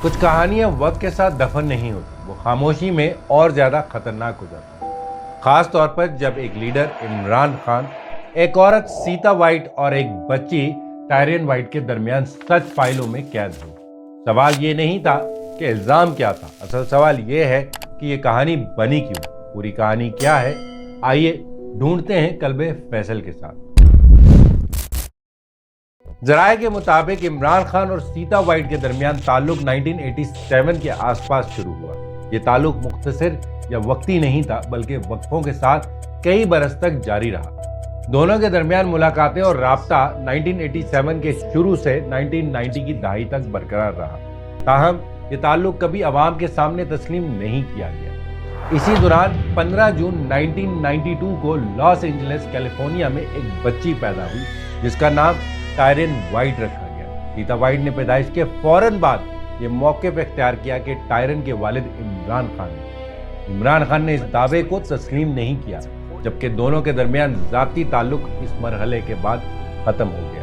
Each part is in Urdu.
کچھ کہانیاں وقت کے ساتھ دفن نہیں ہوتی، وہ خاموشی میں اور زیادہ خطرناک ہو جاتی ہیں، خاص طور پر جب ایک لیڈر عمران خان، ایک عورت سیتا وائٹ اور ایک بچی ٹائرین وائٹ کے درمیان سچ فائلوں میں قید ہو۔ سوال یہ نہیں تھا کہ الزام کیا تھا، اصل سوال یہ ہے کہ یہ کہانی بنی کیوں؟ پوری کہانی کیا ہے، آئیے ڈھونڈتے ہیں کلب فیصل کے ساتھ۔ ذرائع کے مطابق عمران خان اور سیتا وائٹ کے درمیان تعلق 1987 کے آس پاس شروع ہوا۔ یہ تعلق مختصر یا وقتی نہیں تھا، بلکہ وقفوں کے ساتھ کئی برس تک جاری رہا۔ دونوں کے درمیان ملاقاتیں اور رابطہ 1987 کے شروع سے 1990 کی دہائی تک برقرار رہا، تاہم یہ تعلق کبھی عوام کے سامنے تسلیم نہیں کیا گیا۔ اسی دوران 15 جون 1992 کو لاس اینجلس کیلیفورنیا میں ایک بچی پیدا ہوئی جس کا نام ٹائرین وائٹ رکھا گیا۔ سیتا وائٹ نے پیدائش کے فوراً بعد یہ موقف اختیار کیا کہ ٹائرین کے والد عمران خان ہیں۔ عمران خان نے اس دعوے کو تسلیم نہیں کیا، جبکہ دونوں کے درمیان ذاتی تعلق اس مرحلے کے بعد ختم ہو گیا۔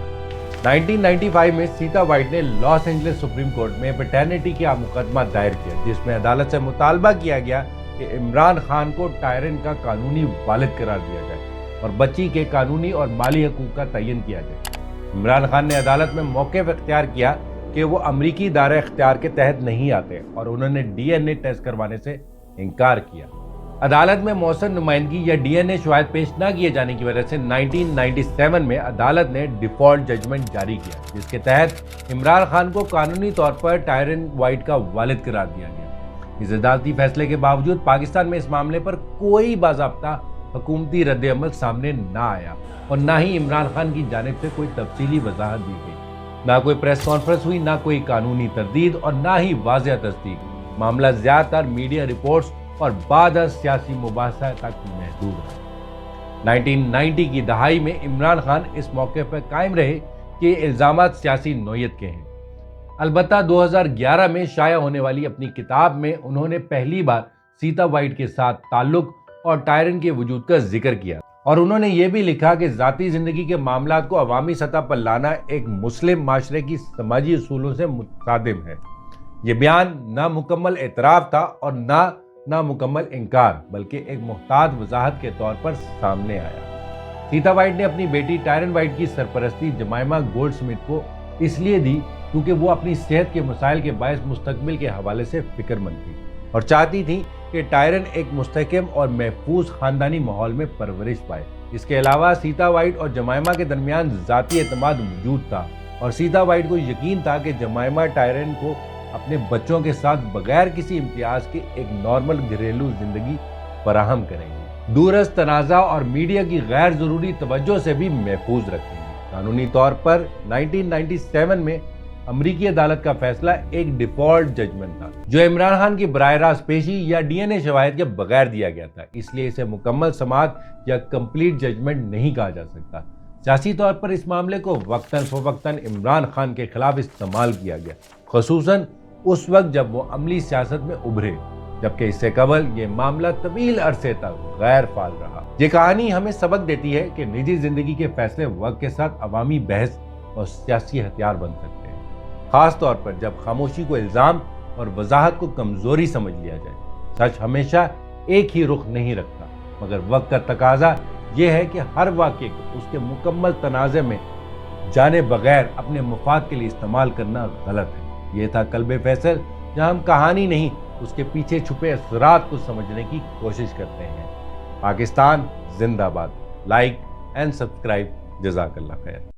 1995 میں سیتا وائٹ نے لاس اینجلس سپریم کورٹ میں پیٹرنٹی کا مقدمہ دائر کیا، جس میں عدالت سے مطالبہ کیا گیا کہ عمران خان کو ٹائرین کا قانونی والد قرار دیا جائے اور بچی کے قانونی اور مالی حقوق کا تعین کیا جائے۔ عمران خان نے عدالت میں موقف اختیار کیا کہ وہ امریکی دائرہ اختیار کے تحت نہیں آتے اور انہوں نے ڈی این اے ٹیسٹ کروانے سے انکار کیا۔ عدالت میں مؤثر نمائندگی یا ڈی این اے شواہد پیش نہ کیے جانے کی وجہ سے 1997 میں عدالت نے ڈیفالٹ ججمنٹ جاری کیا، جس کے تحت عمران خان کو قانونی طور پر ٹائرین وائٹ کا والد قرار دیا گیا۔ اس عدالتی فیصلے کے باوجود پاکستان میں اس معاملے پر کوئی باضابطہ حکومتی رد عمل سامنے نہ آیا اور نہ ہی عمران خان کی جانب سے کوئی تفصیلی وضاحت دی گئی۔ نہ کوئی پریس کانفرنس ہوئی، نہ کوئی قانونی تردید اور نہ ہی واضح تصدیق۔ معاملہ زیادہ تر میڈیا رپورٹس اور بعد از سیاسی مباحثہ تک محدود ہے۔ 1990 کی دہائی میں عمران خان اس موقع پر قائم رہے کہ یہ الزامات سیاسی نوعیت کے ہیں۔ البتہ 2011 میں شائع ہونے والی اپنی کتاب میں انہوں نے پہلی بار سیتا وائٹ کے ساتھ تعلق اور ٹائرین کے وجود کا ذکر کیا، اور انہوں نے یہ بھی لکھا کہ ذاتی زندگی کے معاملات کو عوامی سطح پر لانا ایک مسلم معاشرے کی سماجی اصولوں سے متصادم ہے۔ یہ بیان نہ مکمل اعتراف تھا اور نہ نامکمل انکار، بلکہ ایک محتاط وضاحت کے طور پر سامنے آیا۔ سیتا وائٹ نے اپنی بیٹی ٹائرین وائٹ کی سرپرستی جمائما گولڈ سمتھ کو اس لیے دی کیونکہ وہ اپنی صحت کے مسائل کے باعث مستقبل کے حوالے سے فکر مند تھی اور چاہتی تھی کہ ٹائرین ایک مستحکم اور محفوظ خاندانی ماحول میں پرورش پائے۔ اس کے علاوہ سیتا وائٹ اور جمائما کے درمیان ذاتی اعتماد موجود تھا اور سیتا وائٹ کو یقین تھا کہ جمائما ٹائرین کو اپنے بچوں کے ساتھ بغیر کسی امتیاز کے ایک نارمل گھریلو زندگی فراہم کریں گے، دور از تنازع اور میڈیا کی غیر ضروری توجہ سے بھی محفوظ رکھیں گے۔ قانونی طور پر 1997 میں امریکی عدالت کا فیصلہ ایک ڈیفالٹ ججمنٹ تھا جو عمران خان کی براہ راست پیشی یا ڈی این اے شواہد کے بغیر دیا گیا تھا، اس لیے اسے مکمل سماعت یا کمپلیٹ ججمنٹ نہیں کہا جا سکتا۔ سیاسی طور پر اس معاملے کو وقتاً فوقتاً عمران خان کے خلاف استعمال کیا گیا، خصوصاً اس وقت جب وہ عملی سیاست میں ابھرے، جبکہ اس سے قبل یہ معاملہ طویل عرصے تک غیر فعال رہا۔ یہ کہانی ہمیں سبق دیتی ہے کہ نجی زندگی کے فیصلے وقت کے ساتھ عوامی بحث اور سیاسی ہتھیار بن سکتے ہیں، خاص طور پر جب خاموشی کو الزام اور وضاحت کو کمزوری سمجھ لیا جائے۔ سچ ہمیشہ ایک ہی رخ نہیں رکھتا، مگر وقت کا تقاضا یہ ہے کہ ہر واقعے کو اس کے مکمل تنازع میں جانے بغیر اپنے مفاد کے لیے استعمال کرنا غلط ہے۔ یہ تھا کلب فیصل، جہاں ہم کہانی نہیں، اس کے پیچھے چھپے اثرات کو سمجھنے کی کوشش کرتے ہیں۔ پاکستان زندہ باد۔ Like and subscribe. جزاک اللہ خیر۔